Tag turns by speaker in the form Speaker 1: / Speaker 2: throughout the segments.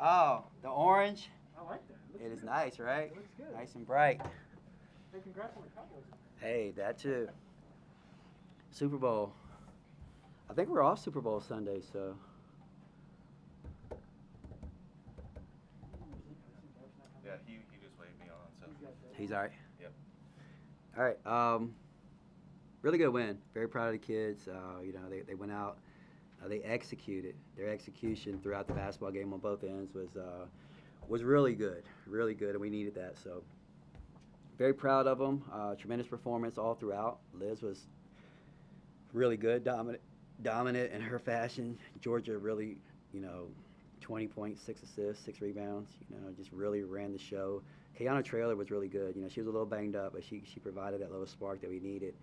Speaker 1: Oh, the orange.
Speaker 2: I like that.
Speaker 1: It is nice, right?
Speaker 2: It looks good.
Speaker 1: Nice and bright.
Speaker 2: Hey, congrats on the Cowboys.
Speaker 1: Hey, that too. Super Bowl. I think we're off Super Bowl Sunday, so
Speaker 3: Yeah, he just waved me on, so.
Speaker 1: he's all right.
Speaker 3: Yep.
Speaker 1: All right. Really good win. Very proud of the kids. They went out. They executed. Their execution throughout the basketball game on both ends was really good, and we needed that. So very proud of them. Tremendous performance all throughout. Liz was really good, dominant in her fashion. Georgia really, 20 points, 6 assists, 6 rebounds. Just really ran the show. Kayana Traylor was really good. She was a little banged up, but she provided that little spark that we needed.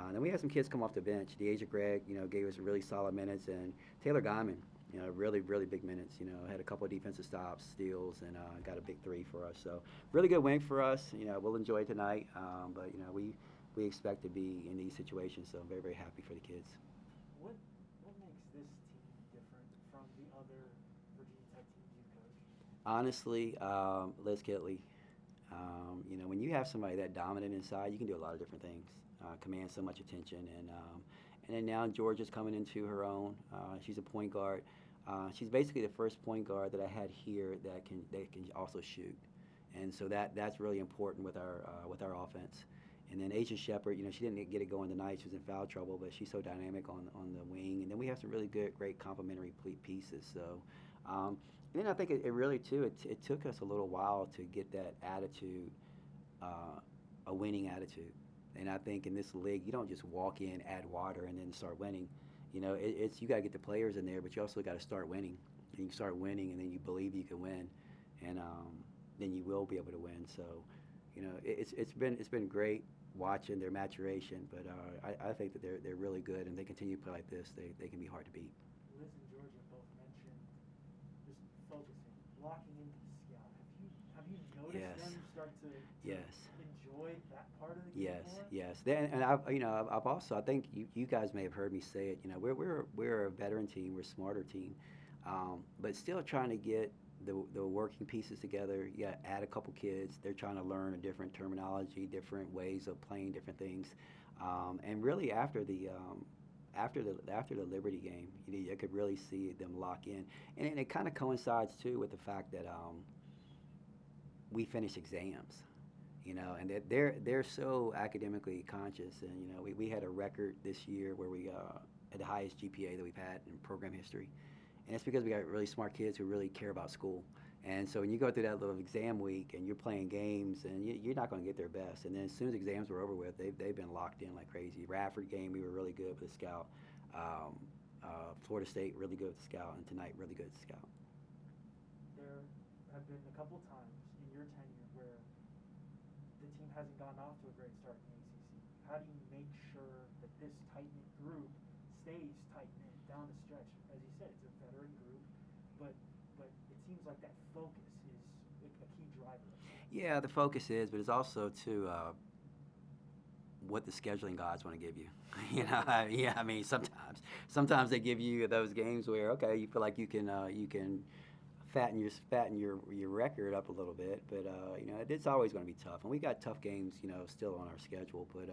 Speaker 1: And then we had some kids come off the bench. Deasia Gregg, gave us really solid minutes, and Taylor Guyman, really, really big minutes. Had a couple of defensive stops, steals, and got a big three for us. So really good win for us. We'll enjoy it tonight. But we expect to be in these situations. So I'm very, very happy for the kids.
Speaker 2: What makes this team different from the other Virginia Tech teams you coach?
Speaker 1: Honestly, Liz Kitley. When you have somebody that dominant inside, you can do a lot of different things. Command so much attention, and then now Georgia's coming into her own. She's a point guard. She's basically the first point guard that I had here that can also shoot, and so that's really important with our offense. And then Asia Shepard, she didn't get it going tonight. She was in foul trouble, but she's so dynamic on the wing. And then we have some really great complementary pieces. So, and then I think it really too. It took us a little while to get that attitude, a winning attitude. And I think in this league, you don't just walk in, add water, and then start winning. It's you got to get the players in there, but you also got to start winning. And you start winning, and then you believe you can win, and then you will be able to win. So, it's been great watching their maturation, but I think that they're really good, and they continue to play like this, they can be hard to beat.
Speaker 2: Liz and Georgia both mentioned just focusing, locking into the scout. Have you noticed
Speaker 1: Yes.
Speaker 2: them start to
Speaker 1: Yes.
Speaker 2: enjoy that part of the game
Speaker 1: Yes,
Speaker 2: more?
Speaker 1: yes. Then, and I've also, I think you guys may have heard me say it. We're a veteran team, we're a smarter team, but still trying to get the working pieces together. Yeah, add a couple kids. They're trying to learn a different terminology, different ways of playing different things, and really after the Liberty game, you could really see them lock in, and it kind of coincides too with the fact that we finish exams. And that they're so academically conscious. And we had a record this year where we had the highest GPA that we've had in program history, and it's because we got really smart kids who really care about school. And so when you go through that little exam week and you're playing games, and you're not going to get their best. And then as soon as exams were over with, they've been locked in like crazy. Radford game, we were really good with the scout. Florida State really good with the scout, and tonight really good with the scout.
Speaker 2: There have been a couple times in your tenure where the team hasn't gotten off to a great start in the ACC. How do you make sure that this tight-knit group stays tight-knit down the stretch? As you said, it's a veteran group, but it seems like that focus is a key driver.
Speaker 1: Yeah, the focus is, but it's also to what the scheduling gods want to give you. Yeah. I mean, sometimes they give you those games where okay, you feel like you can fatten your record up a little bit, but it's always going to be tough, and we got tough games, still on our schedule. But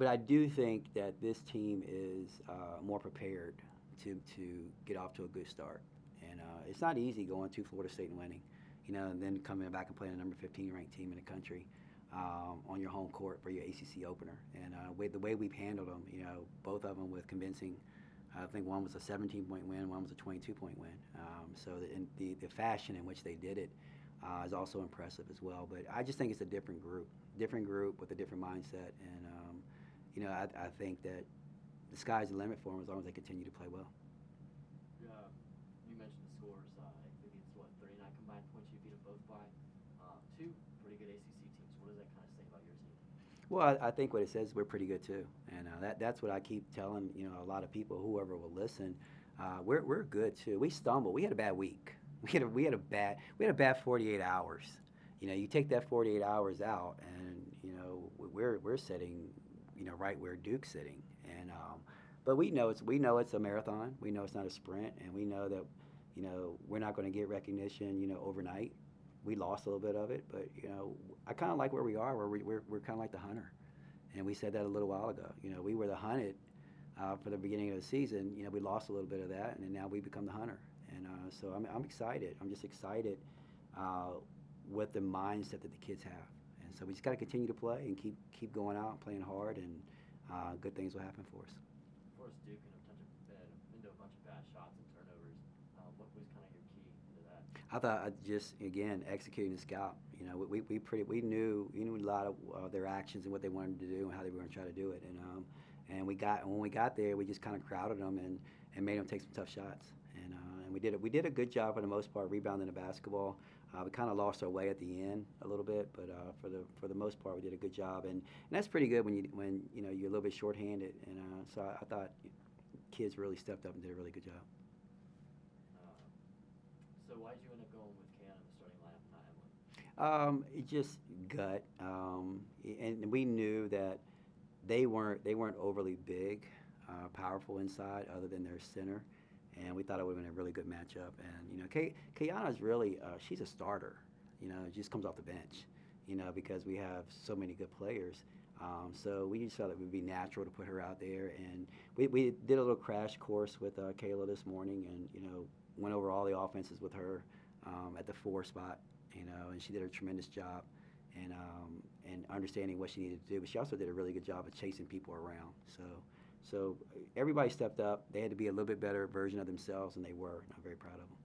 Speaker 1: I do think that this team is more prepared to get off to a good start, and it's not easy going to Florida State and winning, and then coming back and playing a number 15 ranked team in the country. On your home court for your ACC opener, and the way we've handled them, both of them with convincing. I think one was a 17-point win, one was a 22-point win. So the fashion in which they did it is also impressive as well. But I just think it's a different group with a different mindset, and I think that the sky's the limit for them as long as they continue to play well.
Speaker 4: You mentioned the scores. I think it's 39 combined points you beat them both by. Two pretty good ACC teams. What does that kind of say about your team?
Speaker 1: Well, I think what it says is we're pretty good too, and that's what I keep telling a lot of people, whoever will listen. We're good too. We stumbled. We had a bad week. We had a bad 48 hours. You take that 48 hours out, and we're sitting right where Duke's sitting, and but we know it's a marathon. We know it's not a sprint, and we know that we're not going to get recognition, overnight. We lost a little bit of it, but I kind of like where we are, where we're kind of like the hunter, and we said that a little while ago. We were the hunted for the beginning of the season. We lost a little bit of that, and then now we become the hunter, and so I'm excited. I'm just excited with the mindset that the kids have, and so we just got to continue to play and keep going out and playing hard, and good things will happen for us.
Speaker 4: For us, Duke into a bunch of bad shots and turnovers. What was kind of your key into that?
Speaker 1: I thought just again executing the scout. We knew a lot of their actions and what they wanted to do and how they were going to try to do it, and when we got there, we just kind of crowded them and made them take some tough shots, and we did a good job for the most part rebounding the basketball. We kind of lost our way at the end a little bit, but for the most part, we did a good job, and that's pretty good when you're a little bit shorthanded, and so I thought kids really stepped up and did a really good job.
Speaker 4: So why did you end up going with Keon in the starting lineup, not Emily?
Speaker 1: It just gut, and we knew that they weren't overly big, powerful inside, other than their center, and we thought it would have been a really good matchup. And Kayana's really she's a starter, just comes off the bench, because we have so many good players. So we just thought it would be natural to put her out there, and we did a little crash course with Kayla this morning, and went over all the offenses with her at the 4 spot, and she did a tremendous job, and understanding what she needed to do. But she also did a really good job of chasing people around. So everybody stepped up. They had to be a little bit better version of themselves, and they were. And I'm very proud of them.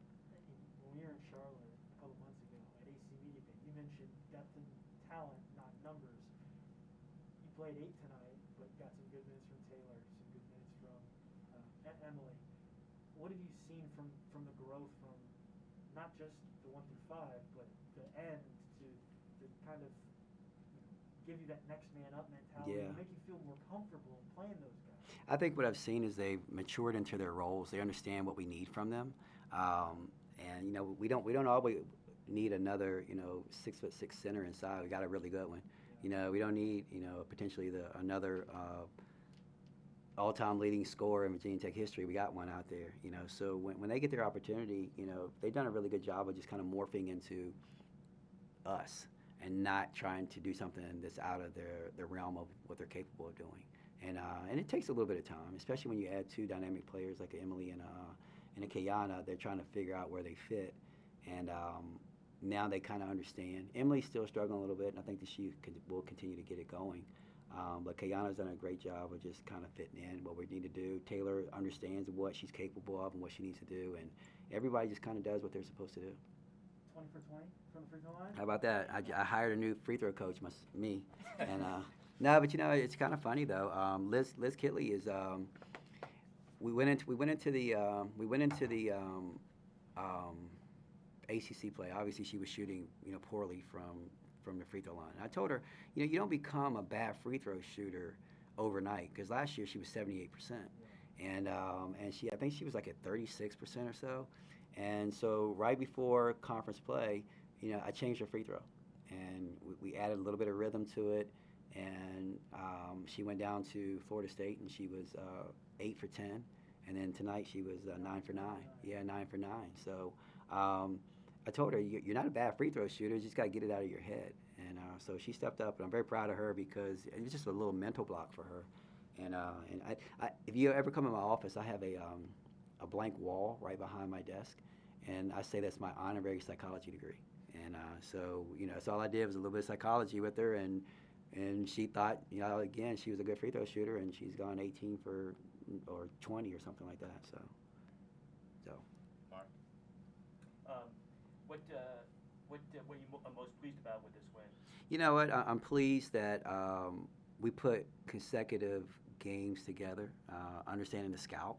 Speaker 2: When we were in Charlotte a couple months ago at AC Media Day, you mentioned depth and talent, not numbers. You played 8 tonight, but got some good minutes from Taylor, some good minutes from Emily. What have you seen from the growth from not just the 1 through 5, but the end to kind of give you that next man up mentality, make you feel more comfortable playing those guys?
Speaker 1: I think what I've seen is they've matured into their roles. They understand what we need from them, and we don't always need another 6'6" center inside. We got a really good one. We don't need potentially another all-time leading scorer in Virginia Tech history. We got one out there. So when they get their opportunity, they've done a really good job of just kind of morphing into us and not trying to do something that's out of their realm of what they're capable of doing. And it takes a little bit of time, especially when you add 2 dynamic players like Emily and a Kayana. They're trying to figure out where they fit, and now they kind of understand. Emily's still struggling a little bit, and I think that she will continue to get it going. But Kayana's done a great job of just kind of fitting in what we need to do. Taylor understands what she's capable of and what she needs to do, and everybody just kind of does what they're supposed to do.
Speaker 2: 20 for 20 from the free throw line?
Speaker 1: How about that? I hired a new free throw coach, me. And no, but it's kind of funny though. Liz Kitley is. We went into the ACC play. Obviously, she was shooting poorly from the free throw line. And I told her, you don't become a bad free throw shooter overnight, because last year she was 78%, and I think she was like at 36% or so. And so right before conference play, I changed her free throw, and we added a little bit of rhythm to it, and she went down to Florida State, and she was 8 for 10, and then tonight she was 9 for 9. Yeah, 9 for 9. So I told her, you're not a bad free throw shooter, you just got to get it out of your head. And so she stepped up, and I'm very proud of her, because it was just a little mental block for her. And I if you ever come in my office, I have a blank wall right behind my desk, and I say that's my honorary psychology degree. And so that's all I did was a little bit of psychology with her, and she thought, again, she was a good free throw shooter, and she's gone 18 or 20 or something like that. So.
Speaker 3: Mark?
Speaker 5: What are you most pleased about with this win?
Speaker 1: You know what? I'm pleased that we put consecutive games together, understanding the scout,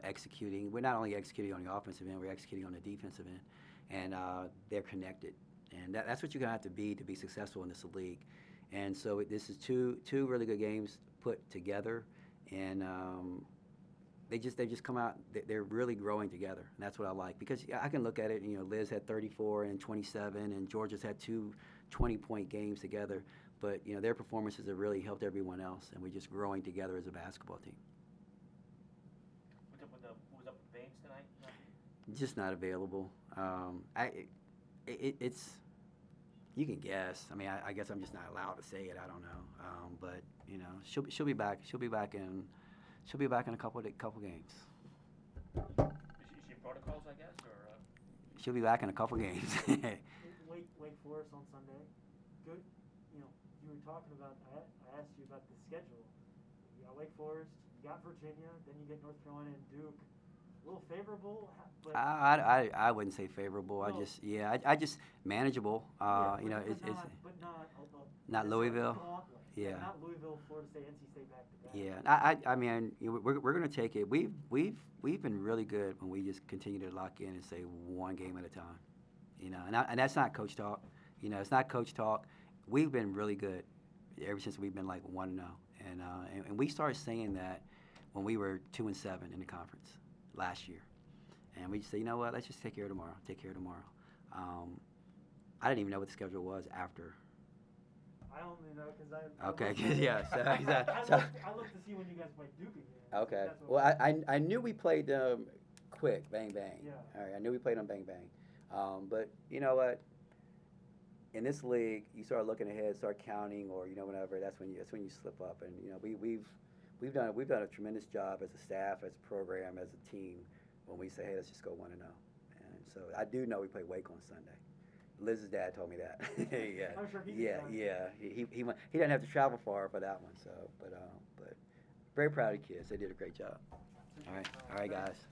Speaker 1: executing. We're not only executing on the offensive end, we're executing on the defensive end, and they're connected. And that's what you're going to have to be successful in this league. And so this is two really good games put together, and they just come out. They're really growing together, and that's what I like, because I can look at it. Liz had 34 and 27, and Georgia's had 2 20-point games together. But their performances have really helped everyone else, and we're just growing together as a basketball team.
Speaker 5: What was up with Baines tonight?
Speaker 1: Just not available. It's you can guess. I mean, I guess I'm just not allowed to say it. I don't know. But you know, she'll be back. She'll be back in a couple games.
Speaker 5: Is she in protocols, I guess, or?
Speaker 1: She'll be back in a couple games.
Speaker 2: Wake Forest on Sunday. Good. You know, you were talking about. I asked you about the schedule. You got Wake Forest. You got Virginia. Then you get North Carolina and Duke. A little favorable, but
Speaker 1: I wouldn't say favorable.
Speaker 2: No.
Speaker 1: I just manageable.
Speaker 2: yeah,
Speaker 1: You know,
Speaker 2: but
Speaker 1: it's
Speaker 2: not
Speaker 1: not Louisville.
Speaker 2: gauntlet.
Speaker 1: Yeah.
Speaker 2: Not Louisville, Florida State, NC State back to back.
Speaker 1: Yeah, I mean, you know, we're going to take it. We've been really good when we just continue to lock in and say one game at a time. You know, and that's not coach talk. You know, it's not coach talk. We've been really good ever since we've been like 1-0, and we started saying that when we were 2-7 in the conference last year, and we just say, you know what, let's just take care of tomorrow. Take care of tomorrow. I didn't even know what the schedule was after.
Speaker 2: I only know because I.
Speaker 1: Okay,
Speaker 2: looked at it.
Speaker 1: yeah. So,
Speaker 2: I
Speaker 1: so
Speaker 2: looked to see when you guys played Duke again.
Speaker 1: okay.
Speaker 2: That's what
Speaker 1: Well, I knew we played them quick, bang bang.
Speaker 2: Yeah.
Speaker 1: All right, I knew we played them bang bang. But you know what? In this league, you start looking ahead, start counting, or you know whatever. That's when you slip up. And you know we've done a tremendous job as a staff, as a program, as a team when we say, hey, let's just go 1-0. And so I do know we play Wake on Sunday. Liz's dad told me that. Yeah,
Speaker 2: I'm sure he
Speaker 1: yeah,
Speaker 2: did.
Speaker 1: yeah. He didn't have to travel far for that one. So, but very proud of the kids. They did a great job. All right, guys.